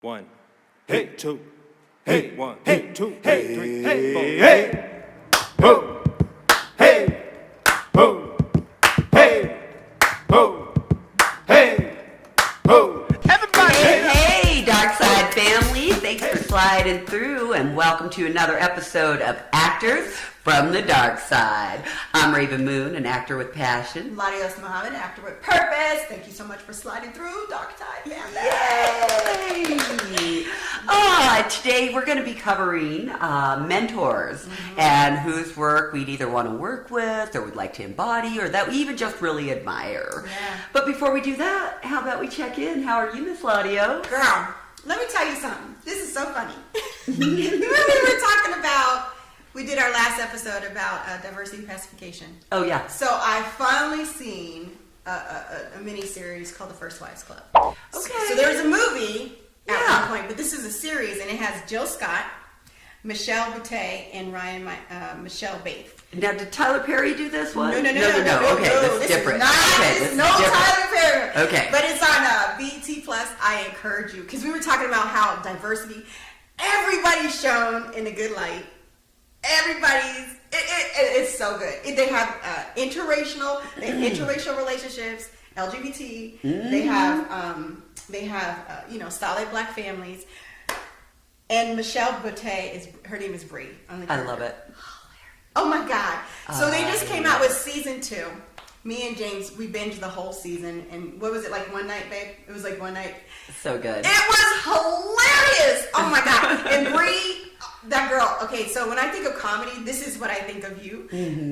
One, hey, two, hey, one, hey, two, hey, three, hey, four, hey, ho, hey, ho, hey, ho, hey, ho. Everybody, hey, Dark Side family, thanks for sliding through, and welcome to another episode of Actors from the Dark Side. I'm Rav'n Moon, an actor with passion. LaDios Muhammad, actor with purpose. Thank you so much for sliding through, Dark Side family. Yay! Today we're going to be covering mentors and whose work we'd either want to work with or would like to embody or that we even just really admire. Yeah. But before we do that, how about we check in? How are you, Miss LaDios? Girl, let me tell you something. This is so funny. Remember we were talking about, we did our last episode about diversity and pacification. Oh, yeah. So I finally seen a mini-series called The First Wives Club. Okay. So there's a movie at one point, but this is a series, and it has Jill Scott, Michelle Buteau, and Michelle Baith. Now, did Tyler Perry do this one? No. Okay, that's different. This is not Tyler Perry. Okay. But it's on BET Plus. I encourage you, because we were talking about how diversity, everybody's shown in a good light. It's so good. They have interracial relationships, LGBT. They have solid black families. And Michelle Buteau her name is Bree. I love it. Oh my God. So they just came out with season 2. Me and James, we binged the whole season. And what was it, like one night, babe? It was like one night. So good. It was hilarious. Oh my God. And Bree, that girl. Okay, so when I think of comedy, this is what I think of you.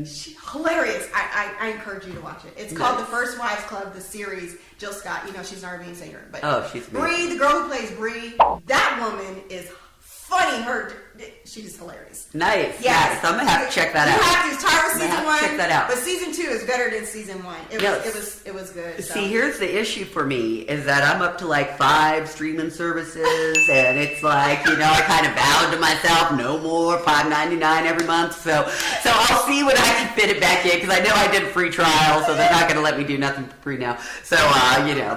She's hilarious. I encourage you to watch it. It's called The First Wives Club, the series. Jill Scott, she's an R&B singer. But she's Bree, amazing. the girl who plays Bree, that woman is funny. She's hilarious. Nice. Yes. Nice. I'm gonna have to check that out. You have to start with season 1. Check that out. But season 2 is better than season 1. It was good. So. See, here's the issue for me is that I'm up to like 5 streaming services, and it's like I kind of vowed to myself no more $5.99 every month. So I'll see when I can fit it back in because I know I did a free trial, so they're not gonna let me do nothing for free now. So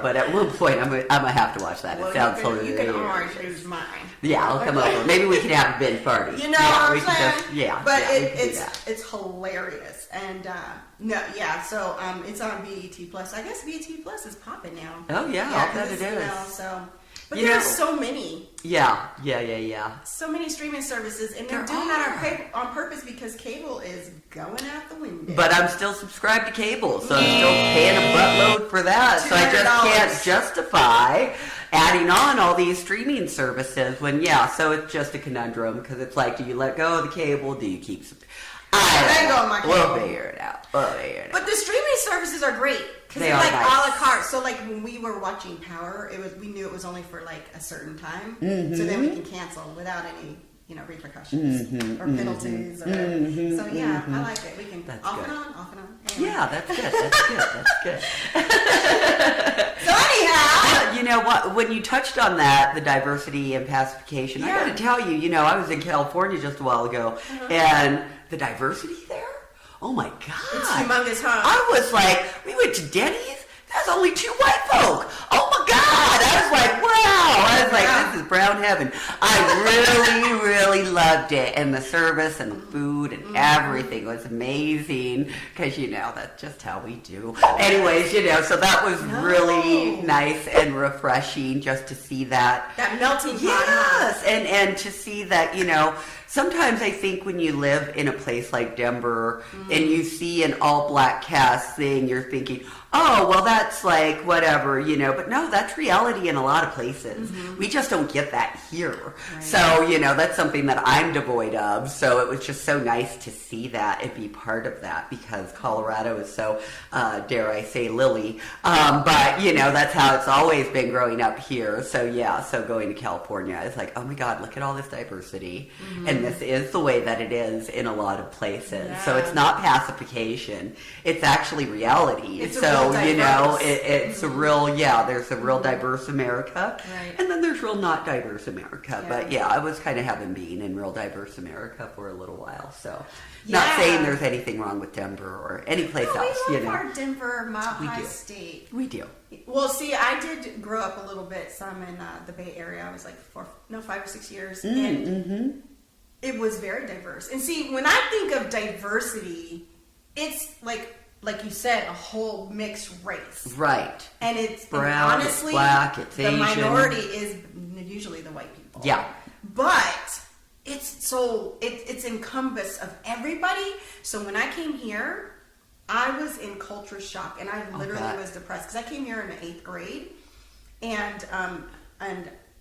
But at one point I'm gonna have to watch that. Well, it sounds hilarious. You can orange use mine. Yeah, I'll come over. Maybe we can have a binge party. You know what I'm saying? But it's hilarious. And so it's on BET Plus. I guess BET Plus is popping now. Oh yeah, I'll bet it is. But there's so many. Yeah. So many streaming services, and they're doing that on purpose because cable is going out the window. But I'm still subscribed to cable, so I'm still paying a buttload for that. So I just can't justify adding on all these streaming services when, so it's just a conundrum because it's like, do you let go of the cable? Do you keep... We'll figure it out. But the streaming services are great because they're like a la carte. So like when we were watching Power, we knew it was only for like a certain time, so then we can cancel without any repercussions or penalties. Or So I like it. We can off and on. Anyway. Yeah, that's good. So anyhow, you know what? When you touched on that, the diversity and pacification, I got to tell you, I was in California just a while ago, and the diversity there. Oh my God. It's humongous, huh? I was like, we went to Denny's. There's only 2 white folk. Oh my God. I was like, wow. I was like, this is brown heaven. I really loved it. And the service and the food and everything was amazing. Because, that's just how we do. Anyways, so that was really nice and refreshing just to see that. That melting pot. Yes. And to see that, sometimes I think when you live in a place like Denver and you see an all-black cast thing, you're thinking, oh, well, that's like whatever, but no, that's reality in a lot of places. We just don't get that here. Right. So, that's something that I'm devoid of. So it was just so nice to see that and be part of that because Colorado is so, dare I say, lily. But, that's how it's always been growing up here. So, so going to California is like, oh my God, look at all this diversity. And and this is the way that it is in a lot of places. Yeah. So it's not pacification; it's actually reality. It's so a real it's a real there's a real diverse America, Right. and then there's real not diverse America. Yeah. But I was kind of having been in real diverse America for a little while. So Yeah. not saying there's anything wrong with Denver or any place else. We love our Denver Mile We High do. State. We do. Well, see, I did grow up a little bit, some in the Bay Area. I was like 5 or 6 years, and it was very diverse. And see, when I think of diversity, it's like you said, a whole mixed race, Right. and it's Brown, and honestly, it's black, it's the Asian. minority is usually the white people. Yeah. But it's encompassed of everybody. So when I came here, I was in culture shock, and I literally was depressed because I came here in the 8th grade, and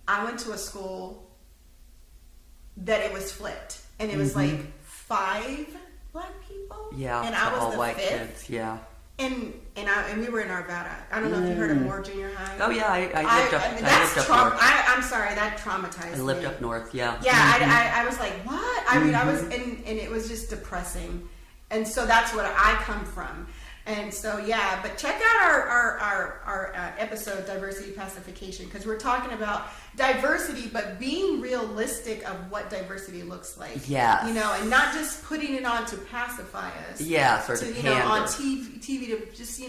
I went to a school that it was flipped, and it was like 5 black people, Yeah. and I was all the white 5th, kids. Yeah. and we were in Arvada. I don't know if you heard of Moore Junior High. Oh yeah, I lived up. That's I lived up north. I'm sorry, that traumatized I lived me. up north. Yeah. Yeah, I was like, what? I mean, I was, and it was just depressing. And so that's what I come from. And so, but check out our episode, Diversity Pacification, because we're talking about diversity, but being realistic of what diversity looks like. Yes. And not just putting it on to pacify us. Yes, or to on pander. TV to just,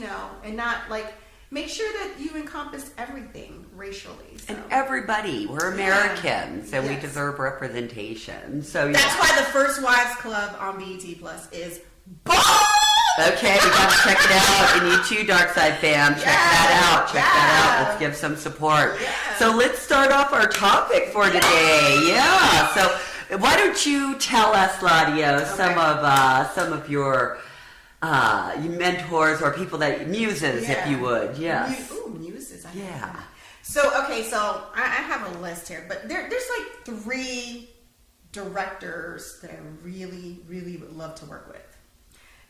and not like, make sure that you encompass everything racially. So. And everybody, we're Americans, and we Yes. deserve representation. So That's why the First Wives Club on BET Plus is bomb! Okay, we gotta check it out. And you too, Dark Side fam, check that out. Check that out. Let's give some support. Yeah. So let's start off our topic for today. Yeah. So why don't you tell us, LaDios, some of your mentors or people muses, if you would. Yes. Muses. Yeah. So I have a list here, but there's like 3 directors that I really, really would love to work with.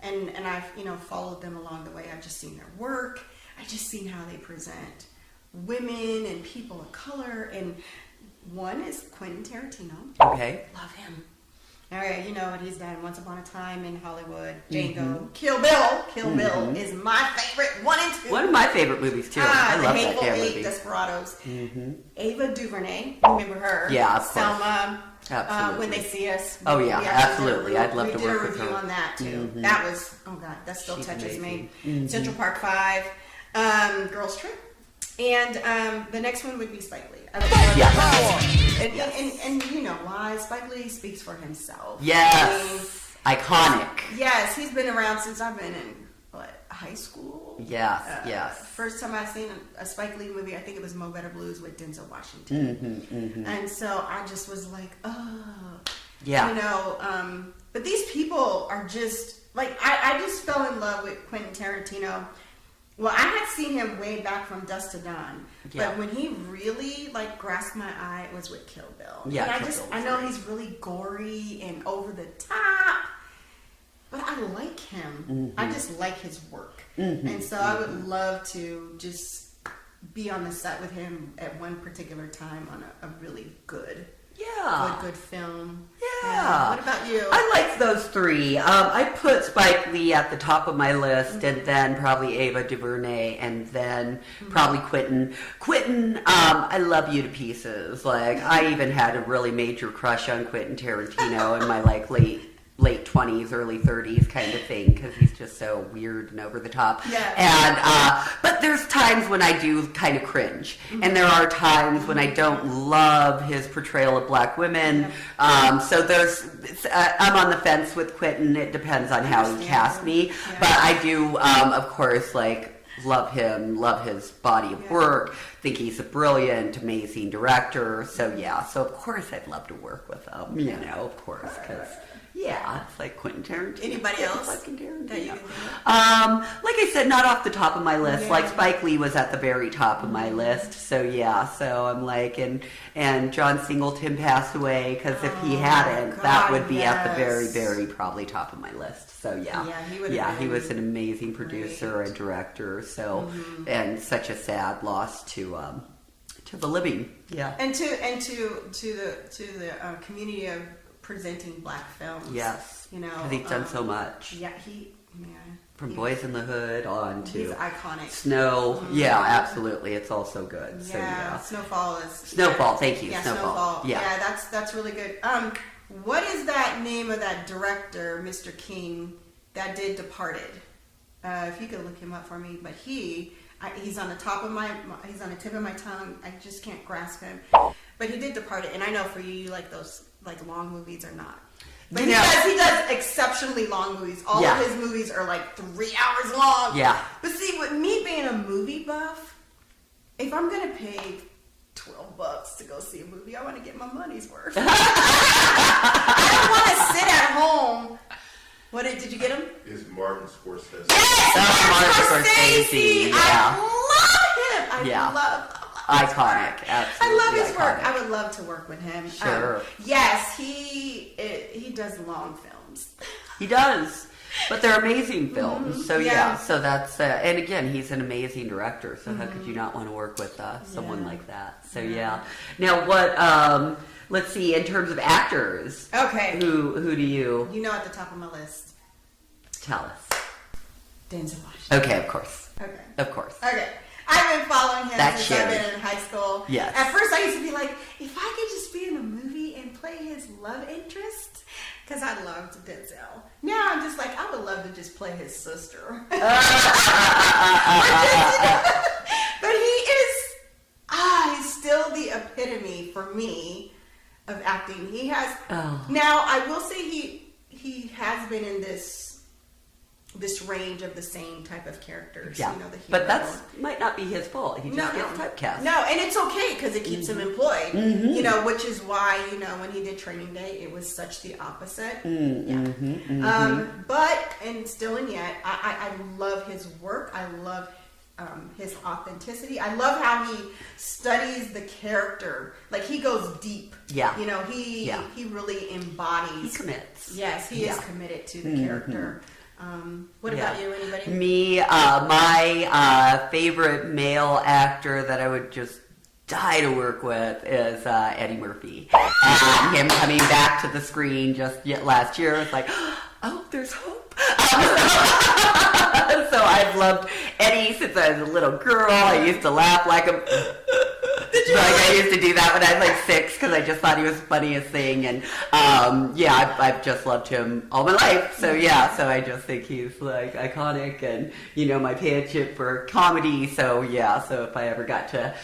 And I've, followed them along the way. I've just seen their work. I've just seen how they present women and people of color. And one is Quentin Tarantino. Okay. Love him. All right, you know what he's done. Once Upon a Time in Hollywood, Django, Kill Bill. Kill Bill is my favorite. 1 and 2. One of my favorite movies too. I love that Hateful damn Eight, movie. Desperados. Ava DuVernay, remember her? Yeah, of course. Selma. Absolutely. When They See Us. Oh, yeah, We actually absolutely. did a I'd love to work with We did a review her. on that too. That was, oh God, that still She's touches amazing. me. Central Park 5, Girls Trip, and the next one would be Spike Lee. I love and you know why? Spike Lee speaks for himself. Yes. Iconic. Yes, he's been around since I've been in high school. Yes. First time I seen a Spike Lee movie, I think it was Mo Better Blues with Denzel Washington. And so I just was like, oh, Yeah. But these people are just like I just fell in love with Quentin Tarantino. Well, I had seen him way back from Dusk to Dawn, but when he really grasped my eye, it was with Kill Bill. Yeah, and I know he's really gory and over the top, but I like him. I just like his work, and so I would love to just be on the set with him at one particular time on a really good film. Yeah. What about you? I like those 3. I put Spike Lee at the top of my list, and then probably Ava DuVernay, and then probably Quentin. Quentin, I love you to pieces. I even had a really major crush on Quentin Tarantino in my late 20s, early 30s kind of thing, because he's just so weird and over the top. Yeah. And but there's times when I do kind of cringe, and there are times when I don't love his portrayal of black women. So I'm on the fence with Quentin. It depends on how he casts me, but I do, of course, love him, love his body of work, think he's a brilliant, amazing director. So of course I'd love to work with him, of course, because it's like Quentin Tarantino. Anybody else Fucking Tarantino. that you can think of? Like I said, not off the top of my list. Spike Lee was at the very top of my list. So so I'm and John Singleton passed away, because if he hadn't, that would be at the very, very probably top of my list. So he was an amazing producer and director. So and such a sad loss to the living. Yeah. And to the community of presenting black films. Yes. You know, because he's done so much. Yeah, From Boys in the Hood on to he's iconic. Snow. Yeah, absolutely. It's all so good. Yeah, so, yeah. Snowfall is Snowfall. Thank you. Yeah, Snowfall. Yeah, that's really good. What is that name of that director, Mr. King, that did Departed? If you could look him up for me, but he's on the tip of my tongue. I just can't grasp him. But he did Departed, and I know for you like those like long movies or not. But he does exceptionally long movies. All of his movies are like 3 hours long. Yeah. But see, with me being a movie buff, if I'm gonna pay $12 to go see a movie, I want to get my money's worth. I don't want to sit at home. What did you get him? Is Martin Scorsese. Yes, Martin Scorsese. I love him. I love iconic. Absolutely. I love his iconic. work. I would love to work with him. Sure. Yes, he does long films. He does. But they're amazing films. Mm-hmm. So yeah, so that's and again, he's an amazing director. So how could you not want to work with someone like that? So yeah. Now what? Let's see. In terms of actors, Okay. who do you? You know, at the top of my list, Tell us. Denzel Washington. Okay, of course. Okay. Of course. Okay. I've been following him That's since I've Sherry. been in high school. Yes. At first, I used to be like, if I could just be in a movie and play his love interest, because I loved Denzel. Now I'm just like, I would love to just play his sister. But he is, he's still the epitome for me of acting. He has. Now I will say he has been in this range of the same type of characters. Yeah, you know, the hero. but that might not be his fault. He just gets typecast. No, and it's okay because it keeps him employed. You know, which is why when he did Training Day, it was such the opposite. But and still and yet, I love his work. I love his authenticity. I love how he studies the character. Like he goes deep. Yeah. You know, he really embodies. He commits. Yes, he is committed to the character. What about you? Anybody? Me, my favorite male actor that I would just die to work with is Eddie Murphy. And him coming back to the screen just last year, it's like, oh, there's hope. So I've loved Eddie since I was a little girl. I used to laugh like him. I used to do that when I was like 6 because I just thought he was the funniest thing, and I've just loved him all my life. So so I just think he's like iconic, and my passion for comedy. So so if I ever got to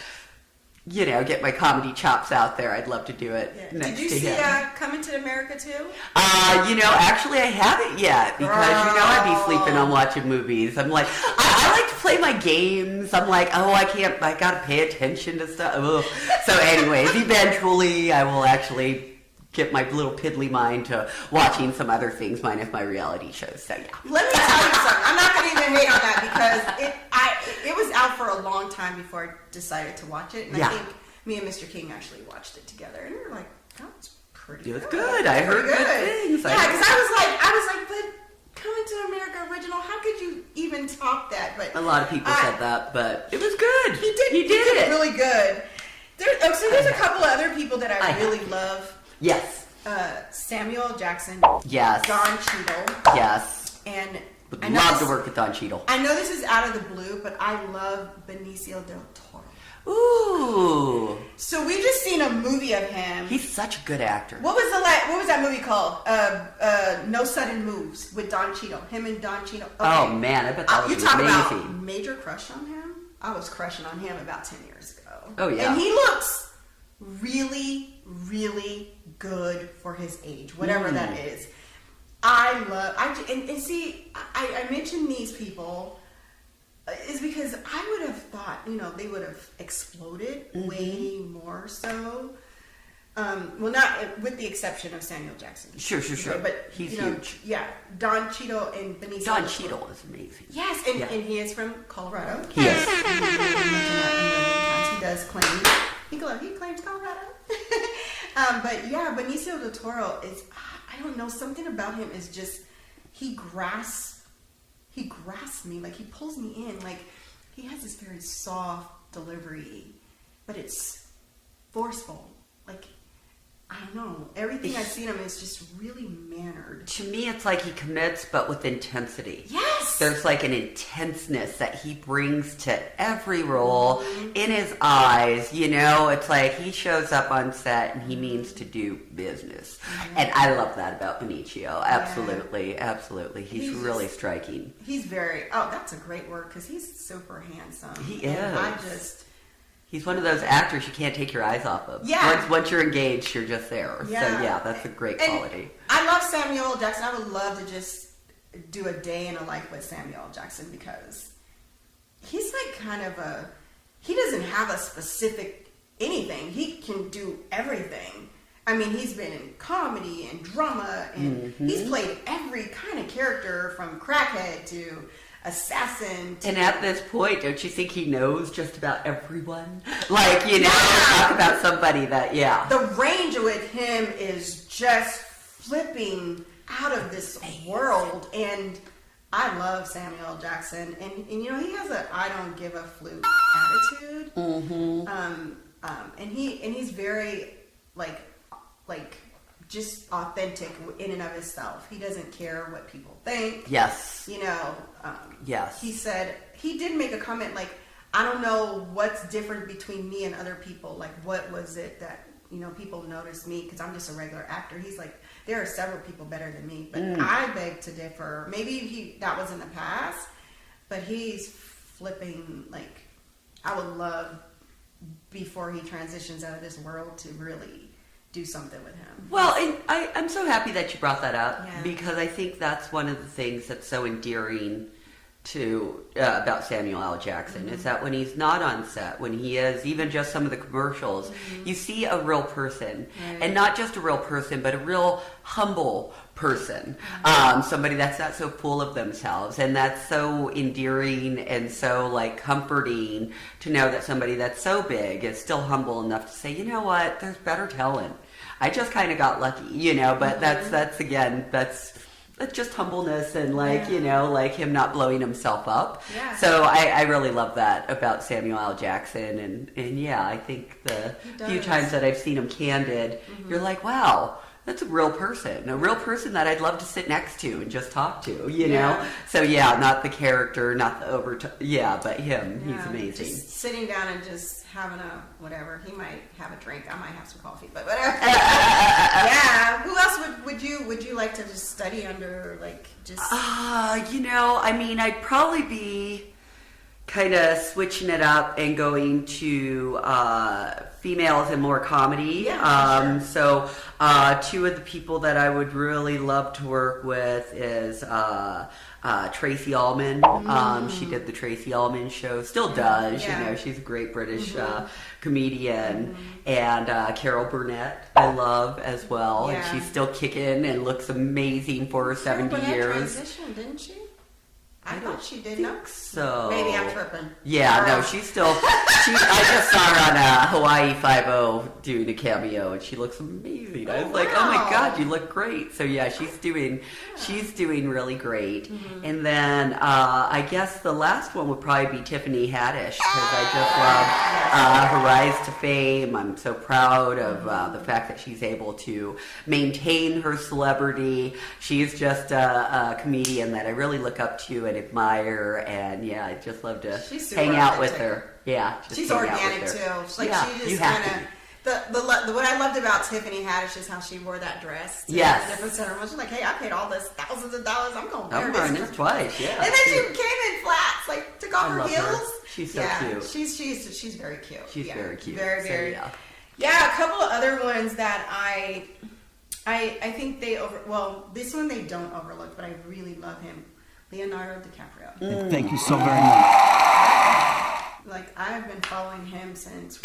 get my comedy chops out there, I'd love to do it next Did you to see him. Coming to America too? Actually I haven't yet because I'd be sleeping on watching movies. I'm like, I like to play my games. I'm like, I gotta pay attention to stuff. Ugh. So anyways, eventually I will actually get my little piddly mind to watching some other things, minus my reality shows. So Let me tell you something. I'm not going to even hate on that because it was out for a long time before I decided to watch it. And I think me and Mr. King actually watched it together, and we were like, that was pretty good. It was good. I heard good things. Yeah, because I was like, but Coming to America original, how could you even top that? But a lot of people said that, but it was good. He did it really good. So there's a couple of other people that I really love. Yes. Samuel Jackson. Yes. Don Cheadle. Yes. And would love to work with Don Cheadle. I know this is out of the blue, but I love Benicio del Toro. Ooh. So we've just seen a movie of him. He's such a good actor. What was that movie called? No Sudden Moves with Don Cheadle. Him and Don Cheadle. Okay. Oh man, I bet that was you talk amazing. About major crush on him. I was crushing on him about 10 years ago. Oh yeah. And he looks really, really good for his age, whatever that is. I mention these people is because I would have thought, they would have exploded way more so. Well, not with the exception of Samuel Jackson. Sure. But he's huge. Yeah, Don Cheadle and Benicio. Don Cheadle is amazing. Yes, and he is from Colorado. He is. He does claim. He claims Colorado. But yeah, Benicio del Toro is. I don't know, something about him is just he grasps me, like he pulls me in, like he has this very soft delivery, but it's forceful. Like I don't know. Everything I've seen him is just really mannered. To me, it's like he commits, but with intensity. Yes! There's like an intenseness that he brings to every role in his eyes. You know, it's like he shows up on set and he means to do business. And I love that about Benicio. Absolutely, absolutely. He's really striking. He's that's a great word, because he's super handsome. He is. And He's one of those actors you can't take your eyes off of. Yeah. Once you're engaged, you're just there. Yeah. So yeah, that's a great quality. I love Samuel L. Jackson. I would love to just do a day in a life with Samuel L. Jackson, because he's like kind of he doesn't have a specific anything. He can do everything. I mean, he's been in comedy and drama, and he's played every kind of character from crackhead to assassin. And at this point, don't you think he knows just about everyone? Like, you know, talk about somebody that, The range with him is just flipping out of this world, and I love Samuel L. Jackson, and you know, he has a I don't give a flute attitude. And he's very like just authentic in and of himself. He doesn't care what people think. Yes. You know, yes. He said, he did make a comment like, I don't know what's different between me and other people. Like, what was it that, you know, people noticed me because I'm just a regular actor. He's like, there are several people better than me, but I beg to differ. Maybe that was in the past, but he's flipping, like, I would love, before he transitions out of this world, to really do something with him. Well, and I'm so happy that you brought that up, because I think that's one of the things that's so endearing to about Samuel L. Jackson is that when he's not on set, when he is even just some of the commercials, you see a real person, and not just a real person, but a real humble person, somebody that's not so full of themselves, and that's so endearing and so like comforting to know that somebody that's so big is still humble enough to say, you know what, there's better talent. I just kind of got lucky, you know, but that's again, that's just humbleness and like, you know, like him not blowing himself up. Yeah. So I really love that about Samuel L. Jackson. And yeah, I think the few times that I've seen him candid, you're like, wow, that's a real person that I'd love to sit next to and just talk to, you know? So yeah, not the character, not the but him, he's amazing. Just sitting down and just having a whatever. He might have a drink. I might have some coffee, but whatever. Who else would you like to just study under, like, just? You know, I mean, I'd probably be kind of switching it up and going to females and more comedy. Yeah, So two of the people that I would really love to work with is Tracy Ullman. She did the Tracy Ullman show, still does. You know, she's a great British comedian. And Carol Burnett, I love as well. And she's still kicking and looks amazing for her 70 Carol Burnett years. Transitioned, didn't she? I thought she did. Think so. Maybe I'm tripping. Yeah, no, she's still. I just saw her on Hawaii 5-0 doing a cameo, and she looks amazing. I was like, oh my god, you look great. So yeah, she's doing really great. And then I guess the last one would probably be Tiffany Haddish, because I just love her rise to fame. I'm so proud of the fact that she's able to maintain her celebrity. She's just a comedian that I really look up to and admire, and yeah, I just love to hang out with her. Yeah, just she's hang organic out with her. too. Like she just kind of. The what I loved about Tiffany Haddish is how she wore that dress to different ceremonies. She's like, hey, I paid all this thousands of dollars. I'm going to wear wearing this twice. Yeah, and then she came in flats, like took off her heels. Her. She's so cute. She's very cute. She's very cute. Very, very. So, yeah, a couple of other ones that I think they this one they don't overlook, but I really love him. Leonardo DiCaprio. Thank you so very much. Like, I've been following him since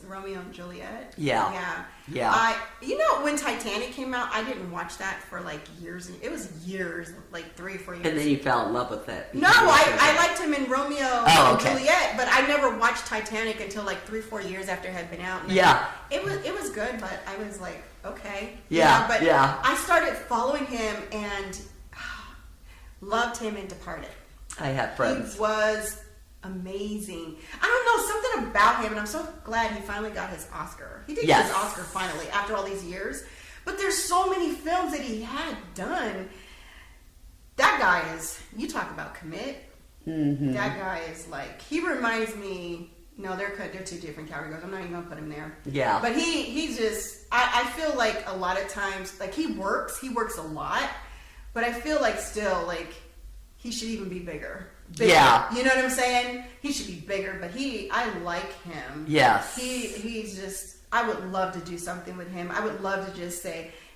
Romeo and Juliet. Yeah. You know, when Titanic came out, I didn't watch that for like years. It was years, like 3 or 4 years. And then you fell in love with it. No, I liked him in Romeo and Juliet, but I never watched Titanic until like 3 or 4 years after it had been out. And it was good, but I was like, okay. I started following him and loved him in Departed. I had friends. He was amazing. I don't know, something about him, and I'm so glad he finally got his Oscar. He did Yes. get his Oscar finally after all these years. But there's so many films that he had done. That guy is, you talk about commit. That guy is like, he reminds me, no, they're two different categories. I'm not even going to put him there. Yeah. But he's just, I feel like a lot of times, like he works a lot, but I feel like still, like, he should even be bigger. Yeah. You know what I'm saying? He should be bigger, but I like him. Yes. He's just, I would love to do something with him. I would love to just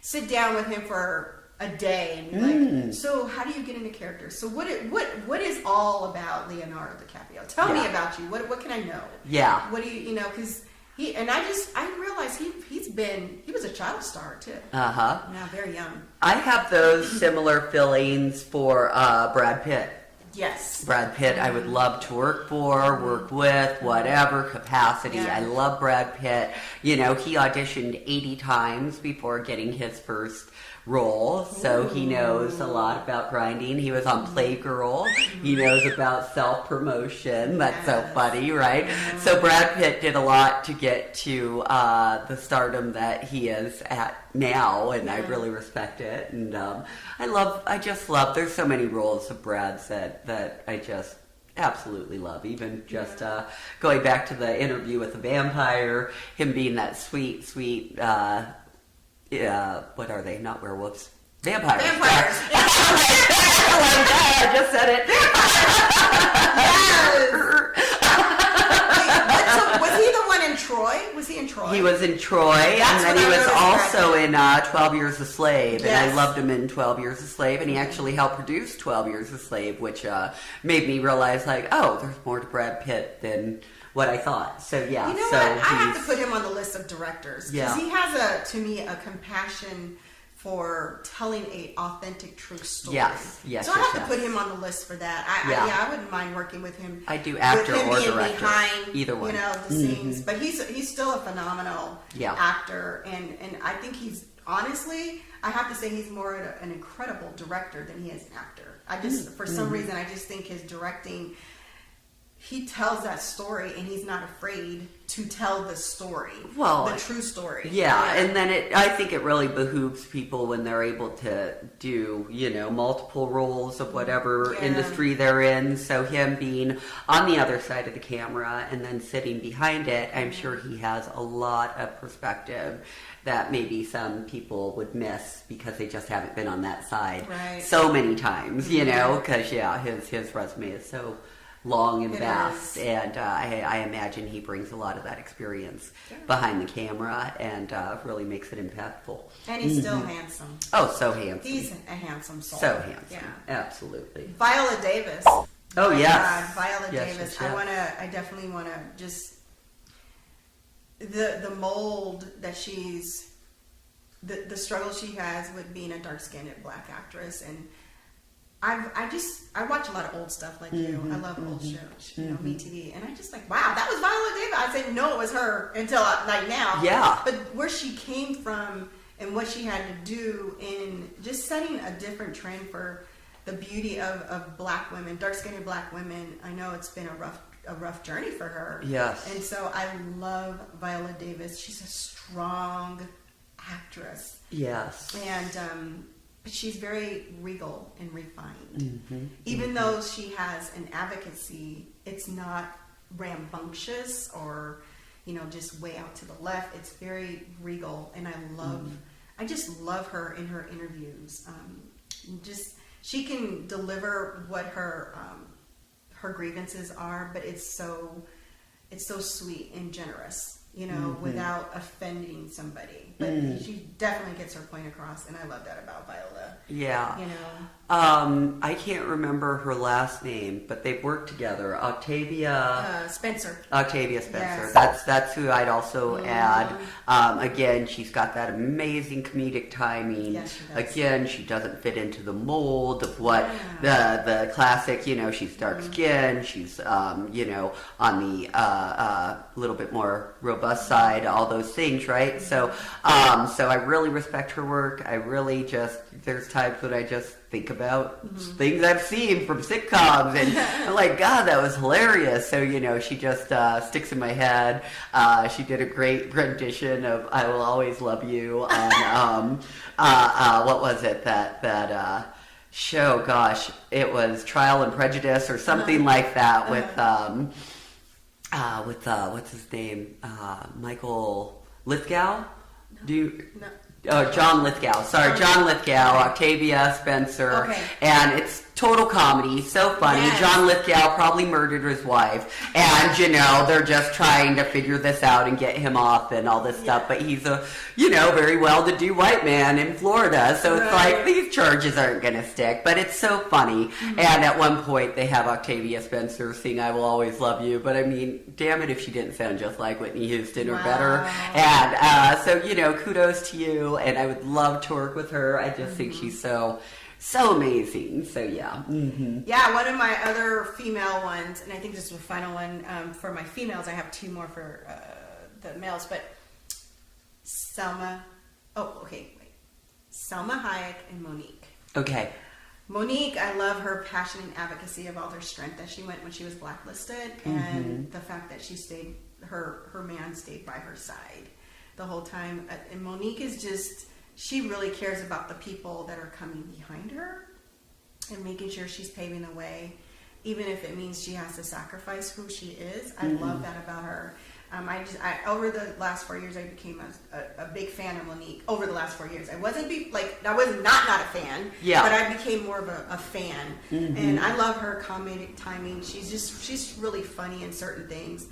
sit down with him for a day and be like, so how do you get into character? So what is all about Leonardo DiCaprio? Tell me about you. What can I know? Yeah. What do you know? Because I realized he was a child star too. Now very young. I have those similar feelings for Brad Pitt. Yes. Brad Pitt, I would love to work with, whatever capacity. Yeah. I love Brad Pitt. You know, he auditioned 80 times before getting his first role, so he knows a lot about grinding. He was on Playgirl. He knows about self-promotion. That's so funny, right? So Brad Pitt did a lot to get to the stardom that he is at now, and I really respect it. And I just love, there's so many roles of Brad's that I just absolutely love. Even just going back to the interview with the vampire, him being that sweet what are they? Not werewolves. Vampires. I just said it. Yes. Was he the one in Troy? Was he in Troy? He was in Troy, and then he was also in 12 Years a Slave, and I loved him in 12 Years a Slave, and he actually helped produce 12 Years a Slave, which made me realize, like, oh, there's more to Brad Pitt than what I thought. So yeah, you know what? I have to put him on the list of directors because he has to me a compassion for telling a authentic, true story. Yes. So I have to put him on the list for that. I wouldn't mind working with him. I do actor with him or being director, behind, either one. You know, the scenes, but he's still a phenomenal actor, and I think he's honestly, I have to say he's more an incredible director than he is an actor. I just for some reason I just think his directing. He tells that story, and he's not afraid to tell the story, the true story. Yeah, and then I think it really behooves people when they're able to do, multiple roles of whatever industry they're in. So him being on the other side of the camera and then sitting behind it, I'm sure he has a lot of perspective that maybe some people would miss because they just haven't been on that side so many times, because his resume is so long and vast, and I imagine he brings a lot of that experience behind the camera and really makes it impactful. And he's still handsome. Oh, so handsome. He's a handsome soul. So handsome. Yeah. Absolutely. Viola Davis. Oh, yes. God, Viola Davis. Yes. I definitely want to just the mold that she's the struggle she has with being a dark-skinned black actress, and I watch a lot of old stuff like you. I love old shows, MeTV, and I just like, wow, that was Viola Davis. I said no, it was her until like now. Yeah. But where she came from and what she had to do in just setting a different trend for the beauty of black women, dark-skinned black women. I know it's been a rough journey for her. Yes. And so I love Viola Davis. She's a strong actress. Yes. And but she's very regal and refined. Even though she has an advocacy, it's not rambunctious or, just way out to the left. It's very regal, and I just love her in her interviews. She can deliver what her grievances are, but it's so sweet and generous. Without offending somebody. But she definitely gets her point across, and I love that about Viola. Yeah. I can't remember her last name, but they've worked together. Octavia Spencer. Yes. That's who I'd also add. Again, she's got that amazing comedic timing. Yes, she does. Again, she doesn't fit into the mold of what the classic, she's dark skinned, she's on the little bit more robust robust side, all those things, right? So I really respect her work. I really there's times when I just think about things I've seen from sitcoms, and I'm like, God, that was hilarious. So, she just sticks in my head. She did a great rendition of I Will Always Love You on, what was it, that show, gosh, it was Trial and Prejudice or something like that with what's his name? Michael Lithgow? No. Oh, John Lithgow. Sorry, John Lithgow, Octavia Spencer. Okay. And it's total comedy, so funny. Yes. John Lithgow probably murdered his wife. And, they're just trying to figure this out and get him off and all this stuff. But he's a, very well-to-do white man in Florida. So it's like, these charges aren't going to stick. But it's so funny. And at one point, they have Octavia Spencer sing I Will Always Love You. But, I mean, damn it if she didn't sound just like Whitney Houston or better. And so, kudos to you. And I would love to work with her. I just think she's so amazing. So yeah. Yeah, one of my other female ones, and I think this is the final one for my females. I have two more for the males, but Selma Hayek and Monique. Okay. Monique, I love her passion and advocacy of all her strength that she went when she was blacklisted, and the fact that she stayed, her man stayed by her side the whole time. And Monique is just, she really cares about the people that are coming behind her and making sure she's paving the way, even if it means she has to sacrifice who she is. I love that about her. Over the last 4 years, I became a big fan of Monique. Over the last 4 years, I was not a fan, but I became more of a fan. And I love her comedic timing. She's really funny in certain things.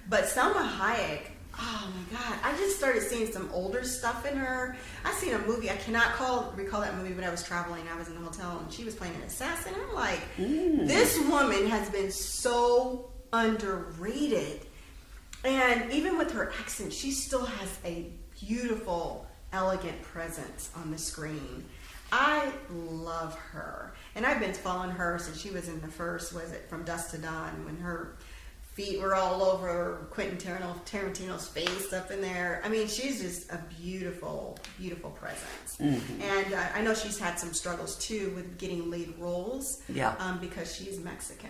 But Selma Hayek, oh my God, I just started seeing some older stuff in her. I seen a movie, I cannot recall that movie, but I was traveling, I was in the hotel, and she was playing an assassin. I'm like, this woman has been so underrated. And even with her accent, she still has a beautiful, elegant presence on the screen. I love her. And I've been following her since she was in the first, was it From Dusk to Dawn, when her feet were all over Quentin Tarantino's face up in there. I mean, she's just a beautiful, beautiful presence. And I know she's had some struggles too with getting lead roles. Because she's Mexican.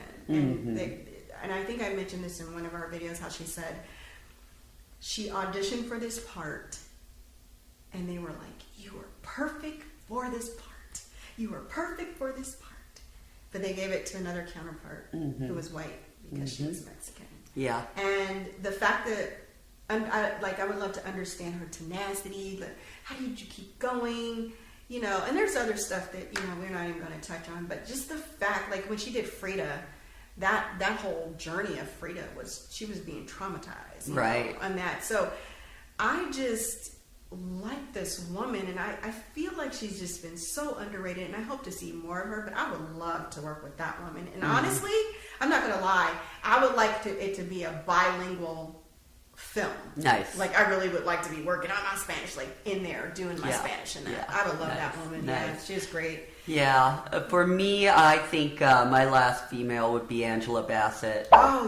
And I think I mentioned this in one of our videos, how she said she auditioned for this part and they were like, you are perfect for this part. You are perfect for this part. But they gave it to another counterpart who was white because she was Mexican. Yeah. And the fact that, I would love to understand her tenacity, but how did you keep going? And there's other stuff that, we're not even going to touch on, but just the fact, like when she did Frida, that whole journey of Frida she was being traumatized. Right. On that. So I just like this woman, and I feel like she's just been so underrated, and I hope to see more of her, but I would love to work with that woman. And honestly, I'm not going to lie, I would like it to be a bilingual film. Nice. Like, I really would like to be working on my Spanish, like in there doing my Spanish and that. I would love that woman. Nice. Yeah, she's great. Yeah, for me, I think my last female would be Angela Bassett. Oh,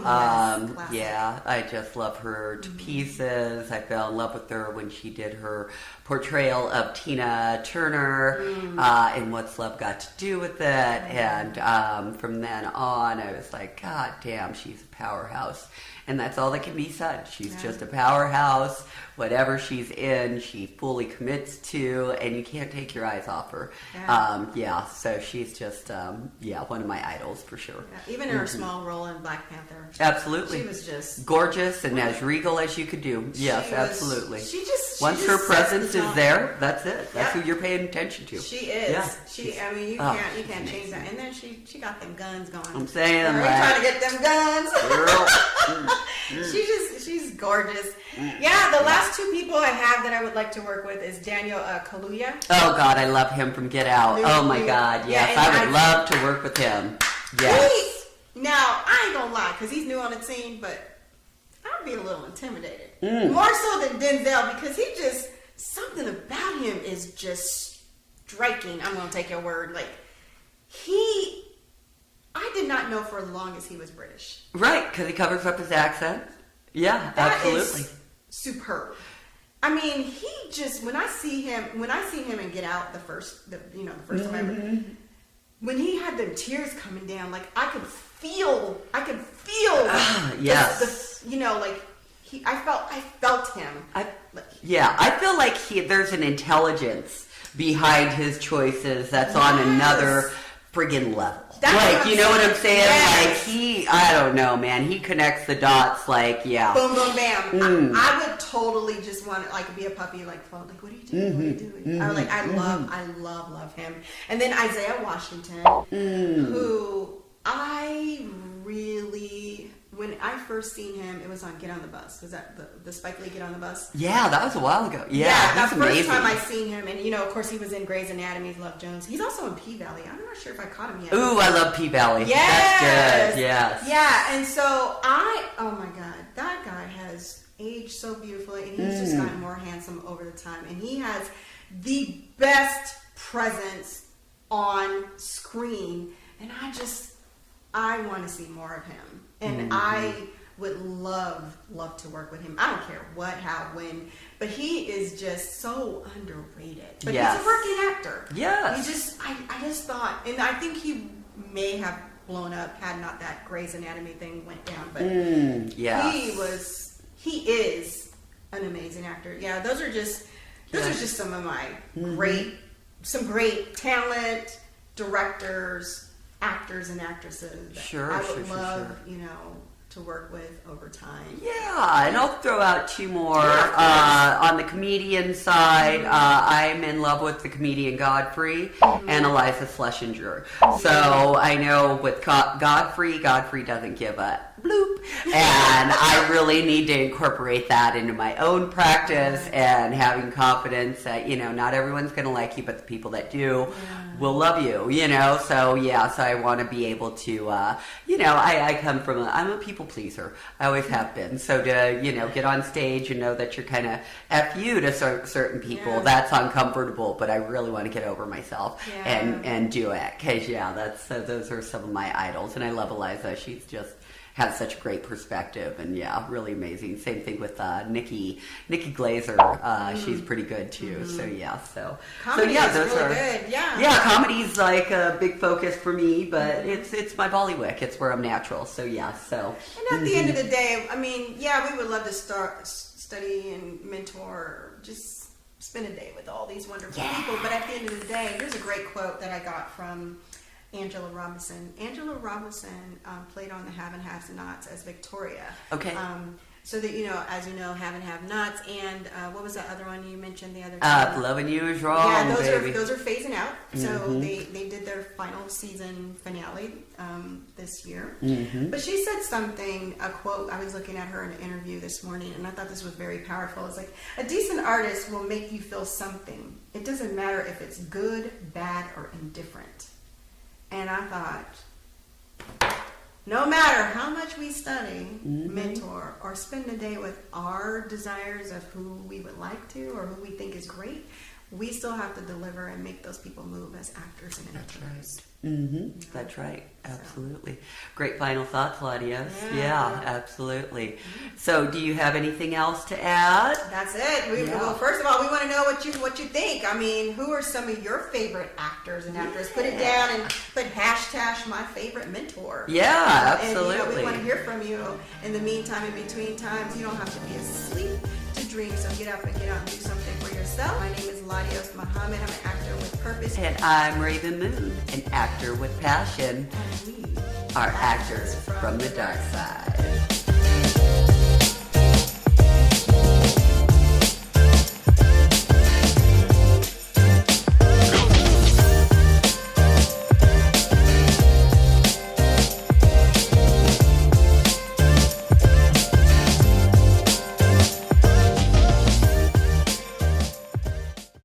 yes. Yeah, I just love her to pieces. I fell in love with her when she did her portrayal of Tina Turner and What's Love Got to Do with It. And from then on, I was like, God damn, she's a powerhouse. And that's all that can be said. She's just a powerhouse. Whatever she's in, she fully commits to, and you can't take your eyes off her. So she's just, one of my idols for sure. Yeah. Even her small role in Black Panther. Absolutely. She was just gorgeous and as regal as you could do. Yes, absolutely. Once her presence is there, that's it. That's who you're paying attention to. She is. Yeah. You can't change that. And then she got them guns going. I'm saying, trying to get them guns. Girl. She's gorgeous. Yeah, the last two people I have that I would like to work with is Daniel Kaluuya. Oh God, I love him from Get Out. Oh my God, yes, I would love to work with him. Yes. Now, I ain't gonna lie, because he's new on the scene, but I'd be a little intimidated. More so than Denzel, because something about him is just striking. I'm gonna take your word. Like, I did not know for as long as he was British. Right, because he covers up his accent. Yeah, absolutely. superb. I mean, he just when I see him in Get Out the first time I ever, when he had the tears coming down, like I could feel yes. I felt him. I feel like there's an intelligence behind his choices that's on another friggin' level. That's you know what I'm saying? Yes. Like I don't know, man. He connects the dots like, yeah. Boom, boom, bam. I would totally just want to be a puppy, what are you doing? What are you doing? I love him. And then Isaiah Washington, who I really, when I first seen him, it was on Get on the Bus. Was that the Spike Lee Get on the Bus? Yeah, that was a while ago. Yeah, that he's first amazing. time I seen him, and of course he was in Grey's Anatomy, Love Jones. He's also in P-Valley. I'm not sure if I caught him yet. Ooh, I love P-Valley. Yes! That's good, yes. Yeah, and so oh my God, that guy has aged so beautifully, and he's just gotten more handsome over the time, and he has the best presence on screen, and I want to see more of him, and I would love to work with him. I don't care what, how, when, but he is just so underrated. But he's a working actor. Yes. I just thought, and I think he may have blown up had not that Grey's Anatomy thing went down, but he is an amazing actor. Yeah, those are just some of my great talent, directors, actors and actresses that I would love, to work with over time. Yeah, and I'll throw out two more. On the comedian side, I'm in love with the comedian Godfrey and Eliza Schlesinger. So I know with Godfrey doesn't give a bloop. And I really need to incorporate that into my own practice and having confidence that, not everyone's going to like you, but the people that do will love you, So, so I want to be able to, I come from, I'm a people pleaser. I always have been. So to, get on stage and know that you're kind of F you to certain people, that's uncomfortable, but I really want to get over myself and do it. Because, those are some of my idols. And I love Eliza. She's just has such great perspective and really amazing. Same thing with Nikki Glazer. She's pretty good too. So comedy those really are good. Comedy's like a big focus for me, but it's my Bollywood. It's where I'm natural. So and at the end of the day, I mean, we would love to study and mentor, just spend a day with all these wonderful people. But at the end of the day, here's a great quote that I got from Angela Robinson. Angela Robinson played on the Have and Have Nots as Victoria. Okay. So that, as you know, Have and Have Nots, and what was that other one you mentioned the other time? Loving You Is Wrong, those are phasing out. So they did their final season finale this year. But she said a quote, I was looking at her in an interview this morning, and I thought this was very powerful. It's like, a decent artist will make you feel something. It doesn't matter if it's good, bad, or indifferent. And I thought, no matter how much we study, mentor, or spend a day with our desires of who we would like to or who we think is great, we still have to deliver and make those people move as actors and actors. That's right. Absolutely. Great final thoughts, LaDios. Yeah, absolutely. So, do you have anything else to add? That's it. Well, first of all, we want to know what you think. I mean, who are some of your favorite actors and actresses? Put it down and put hashtag my favorite mentor. Yeah, absolutely. And we want to hear from you. In the meantime, in between times, you don't have to be asleep to dream. So get up and get out and do something for yourself. My name is LaDios Muhammad. I'm an actor with purpose. And I'm Rav'n Moon, an actor with passion. And we are actors from the dark side.